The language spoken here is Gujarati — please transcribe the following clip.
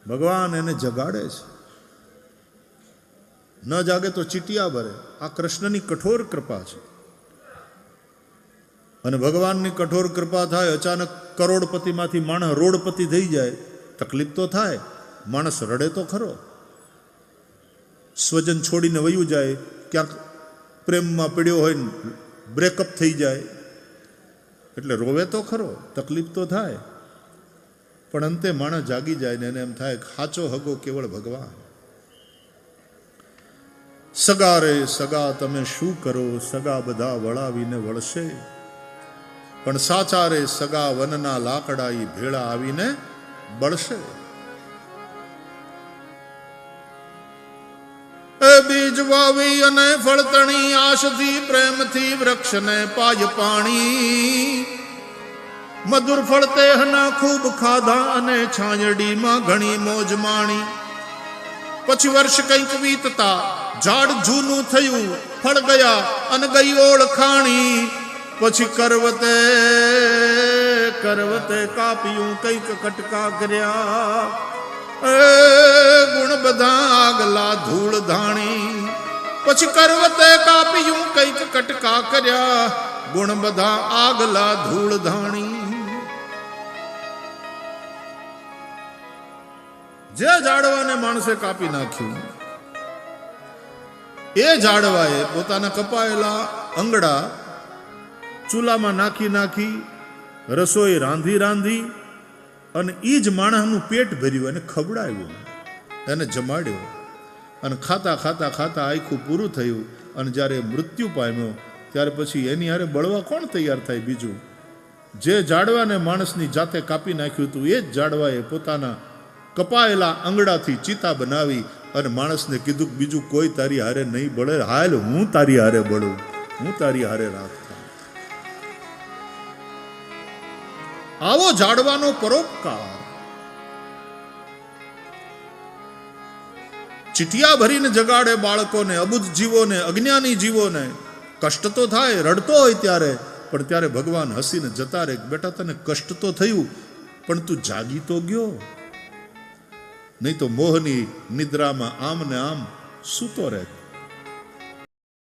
ભગવાન એને જગાડે છે. ન જાગે તો ચીટિયા ભરે. આ કૃષ્ણની કઠોર કૃપા છે. અને ભગવાનની કઠોર કૃપા થાય, અચાનક કરોડપતિમાંથી માણસ રોડપતિ થઈ જાય, તકલીફ તો થાય. માણસ રડે તો ખરો. સ્વજન છોડીને વયું જાય, ક્યાંક પ્રેમમાં પડ્યો હોય ને બ્રેકઅપ થઈ જાય એટલે રોવે તો ખરો, તકલીફ તો થાય. પણ અંતે માણસ જાગી જાય ને એને એમ થાય સાચો હગો કેવળ ભગવાન. સગા રે સગા તમે શું કરો, સગા બધા વળાવીને વળશે, પણ સાચા રે સગા વનના લાકડા ઈ ભેળા આવીને બળશે. બીજ વાવી અને ફળતણી, આશથી પ્રેમથી વૃક્ષને પાય પાણી. મધુર ફળ તેહના ખૂબ ખાધા અને છાંયડીમાં ઘણી મોજ માણી. પછી વર્ષ કંઈક વીતતા ઝાડ જૂનું થયું, ફળ ગયા અને ગઈ ઓળખાણી. પછી કરવતે કરવતે કાપ્યું, કંઈક કટકા કર્યા, ગુણ બધા આગલા ધૂળ ધાણી. પછી કરવતે કાપ્યું, કંઈક કટકા કર્યા, ગુણ બધા આગલા ધૂળ ધાણી. જે ઝાડવાને માણસે કાપી નાખ્યું, એ ઝાડવાએ પોતાના કપાયેલા અંગડા ચૂલામાં નાખી નાખી રસોઈ રાંધી રાંધી અને એ જ માણસનું પેટ ભર્યું, એને ખવડાવ્યું, એને જમાડ્યો. અને ખાતા ખાતા ખાતા આખું પૂરું થયું. અને જ્યારે મૃત્યુ પામ્યો ત્યારે પછી એની હારે બળવા કોણ તૈયાર થાય બીજું? જે ઝાડવાને માણસની જાતે કાપી નાખ્યું હતું, એ જ ઝાડવાએ પોતાના કપાયેલા અંગડાથી ચિતા બનાવી અને માણસને કીધું કે બીજું કોઈ તારી હારે નહીં બળે, હાલ હું તારી હારે બળું, હું તારી હારે રાખતા. આવો ઝાડવાનો પરોપકાર. ચીટિયા ભરીને જગાડે બાળકોને, અબુધ જીવોને, અજ્ઞાની જીવોને. કષ્ટ તો થાય, રડતો હોય ત્યારે, પણ ત્યારે ભગવાન હસીને જતા રહે, બેટા તને કષ્ટ તો થયું પણ તું જાગી તો ગયો, નહીં તો મોહની નિદ્રામાં આમ ને આમ સૂતો રહે.